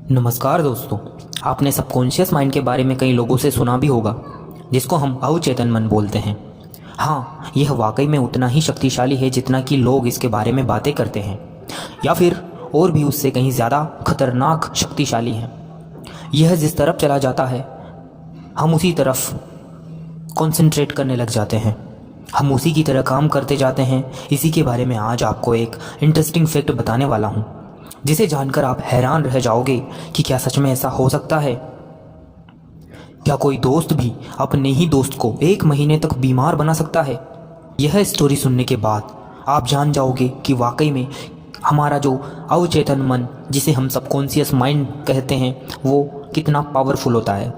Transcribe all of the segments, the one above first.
नमस्कार दोस्तों। आपने सबकॉन्शियस माइंड के बारे में कई लोगों से सुना भी होगा, जिसको हम अवचेतन मन बोलते हैं। हाँ, यह वाकई में उतना ही शक्तिशाली है जितना कि लोग इसके बारे में बातें करते हैं, या फिर और भी उससे कहीं ज़्यादा खतरनाक शक्तिशाली है। यह जिस तरफ चला जाता है हम उसी तरफ कॉन्सेंट्रेट करने लग जाते हैं, हम उसी की तरह काम करते जाते हैं। इसी के बारे में आज आपको एक इंटरेस्टिंग फैक्ट बताने वाला हूँ, जिसे जानकर आप हैरान रह जाओगे कि क्या सच में ऐसा हो सकता है। क्या कोई दोस्त भी अपने ही दोस्त को 1 महीने तक बीमार बना सकता है? यह स्टोरी सुनने के बाद आप जान जाओगे कि वाकई में हमारा जो अवचेतन मन, जिसे हम सबकॉन्शियस माइंड कहते हैं, वो कितना पावरफुल होता है।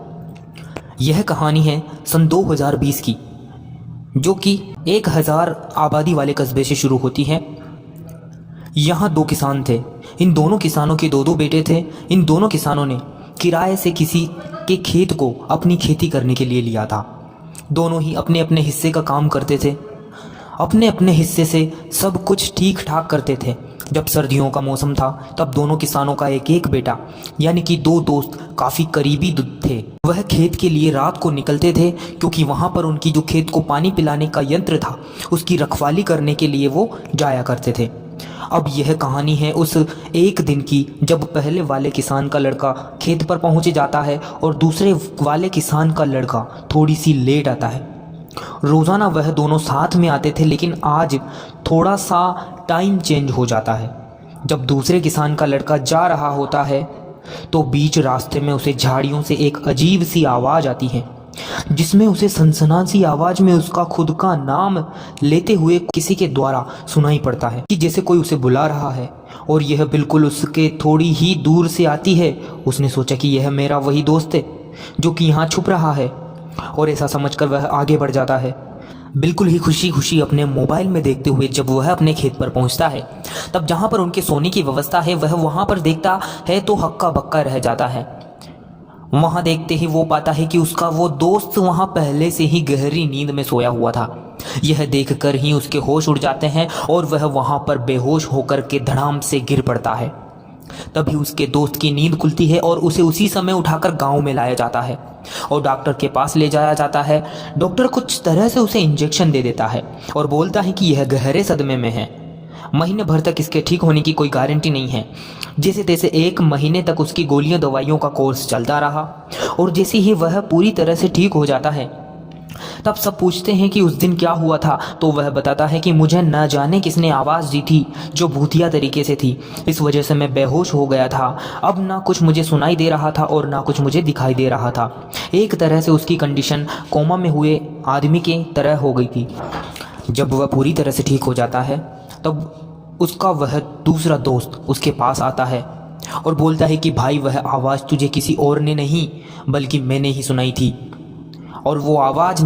यह कहानी है सन 2020 की, जो कि 1000 आबादी वाले कस्बे से शुरू होती है। यहाँ 2 किसान थे। इन दोनों किसानों के 2 बेटे थे। इन दोनों किसानों ने किराए से किसी के खेत को अपनी खेती करने के लिए लिया था। दोनों ही अपने अपने हिस्से का काम करते थे, अपने अपने हिस्से से सब कुछ ठीक ठाक करते थे। जब सर्दियों का मौसम था तब दोनों किसानों का एक एक बेटा, यानी कि 2 दोस्त काफ़ी करीबी थे। वह खेत के लिए रात को निकलते थे, क्योंकि वहाँ पर उनकी जो खेत को पानी पिलाने का यंत्र था उसकी रखवाली करने के लिए वो जाया करते थे। अब यह कहानी है उस एक दिन की, जब पहले वाले किसान का लड़का खेत पर पहुँच जाता है और दूसरे वाले किसान का लड़का थोड़ी सी लेट आता है। रोज़ाना वह दोनों साथ में आते थे, लेकिन आज थोड़ा सा टाइम चेंज हो जाता है। जब दूसरे किसान का लड़का जा रहा होता है तो बीच रास्ते में उसे झाड़ियों से एक अजीब सी आवाज़ आती है, जिसमें उसे सनसनाती आवाज़ में उसका खुद का नाम लेते हुए किसी के द्वारा सुनाई पड़ता है, कि जैसे कोई उसे बुला रहा है, और यह बिल्कुल उसके थोड़ी ही दूर से आती है। उसने सोचा कि यह मेरा वही दोस्त है जो कि यहाँ छुप रहा है, और ऐसा समझकर वह आगे बढ़ जाता है, बिल्कुल ही खुशी खुशी अपने मोबाइल में देखते हुए। जब वह अपने खेत पर पहुंचता है तब जहां पर उनके सोने की व्यवस्था है, वह वहां पर देखता है तो हक्का बक्का रह जाता है। वहां देखते ही वो पाता है कि उसका वो दोस्त वहां पहले से ही गहरी नींद में सोया हुआ था। यह देखकर ही उसके होश उड़ जाते हैं और वह वहां पर बेहोश होकर के धड़ाम से गिर पड़ता है। तभी उसके दोस्त की नींद खुलती है और उसे उसी समय उठाकर गांव में लाया जाता है और डॉक्टर के पास ले जाया जाता है। डॉक्टर कुछ तरह से उसे इंजेक्शन दे देता है और बोलता है कि यह गहरे सदमे में है, महीने भर तक इसके ठीक होने की कोई गारंटी नहीं है। जैसे तैसे 1 महीने तक उसकी गोलियां दवाइयों का कोर्स चलता रहा, और जैसे ही वह पूरी तरह से ठीक हो जाता है तब सब पूछते हैं कि उस दिन क्या हुआ था, तो वह बताता है कि मुझे न जाने किसने आवाज़ दी थी जो भूतिया तरीके से थी, इस वजह से मैं बेहोश हो गया था। अब ना कुछ मुझे सुनाई दे रहा था और ना कुछ मुझे दिखाई दे रहा था। एक तरह से उसकी कंडीशन कोमा में हुए आदमी की तरह हो गई थी। जब वह पूरी तरह से ठीक हो जाता है तब उसका वह दूसरा दोस्त उसके पास आता है और बोलता है कि भाई, वह आवाज़ तुझे किसी और ने नहीं बल्कि मैंने ही सुनाई थी, और वो आवाज़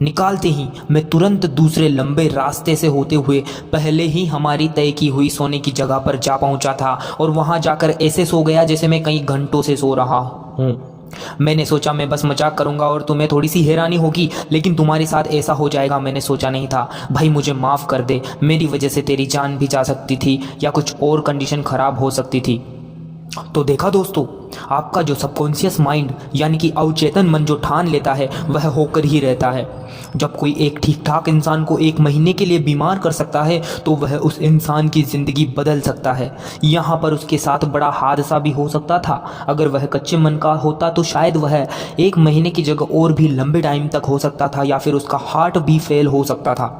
निकालते ही मैं तुरंत दूसरे लंबे रास्ते से होते हुए पहले ही हमारी तय की हुई सोने की जगह पर जा पहुंचा था, और वहां जाकर ऐसे सो गया जैसे मैं कई घंटों से सो रहा हूँ। मैंने सोचा मैं बस मजाक करूंगा और तुम्हें थोड़ी सी हैरानी होगी, लेकिन तुम्हारे साथ ऐसा हो जाएगा मैंने सोचा नहीं था। भाई मुझे माफ़ कर दे, मेरी वजह से तेरी जान भी जा सकती थी या कुछ और कंडीशन ख़राब हो सकती थी। तो देखा दोस्तों, आपका जो सबकॉन्शियस माइंड यानी कि अवचेतन मन जो ठान लेता है वह होकर ही रहता है। जब कोई एक ठीक ठाक इंसान को 1 महीने के लिए बीमार कर सकता है तो वह उस इंसान की ज़िंदगी बदल सकता है। यहाँ पर उसके साथ बड़ा हादसा भी हो सकता था। अगर वह कच्चे मन का होता तो शायद वह 1 महीने की जगह और भी लंबे टाइम तक हो सकता था, या फिर उसका हार्ट भी फेल हो सकता था।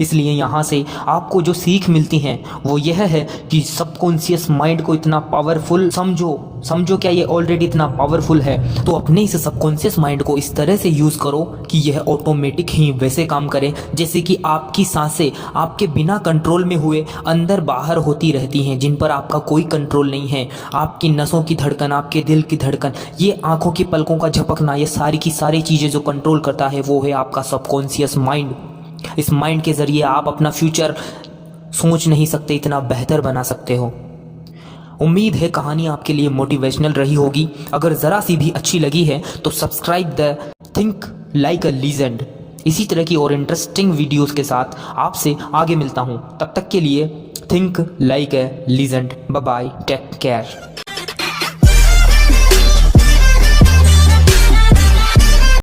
इसलिए यहाँ से आपको जो सीख मिलती है वो यह है कि सबकॉन्शियस माइंड को इतना पावरफुल समझो क्या ये ऑलरेडी इतना पावरफुल है, तो अपने इस सबकॉन्शियस माइंड को इस तरह से यूज़ करो कि यह ऑटोमेटिक ही वैसे काम करे जैसे कि आपकी सांसें आपके बिना कंट्रोल में हुए अंदर बाहर होती रहती हैं, जिन पर आपका कोई कंट्रोल नहीं है। आपकी नसों की धड़कन, आपके दिल की धड़कन, ये आंखों की पलकों का झपकना, ये सारी की सारी चीज़ें जो कंट्रोल करता है वो है आपका सबकॉन्शियस माइंड। इस माइंड के ज़रिए आप अपना फ्यूचर सोच नहीं सकते इतना बेहतर बना सकते हो। उम्मीद है कहानी आपके लिए मोटिवेशनल रही होगी। अगर ज़रा सी भी अच्छी लगी है तो subscribe the think like a legend. इसी तरह की और इंटरेस्टिंग वीडियोस के साथ आपसे आगे मिलता हूँ। तब तक के लिए think like a legend. Bye bye, take care.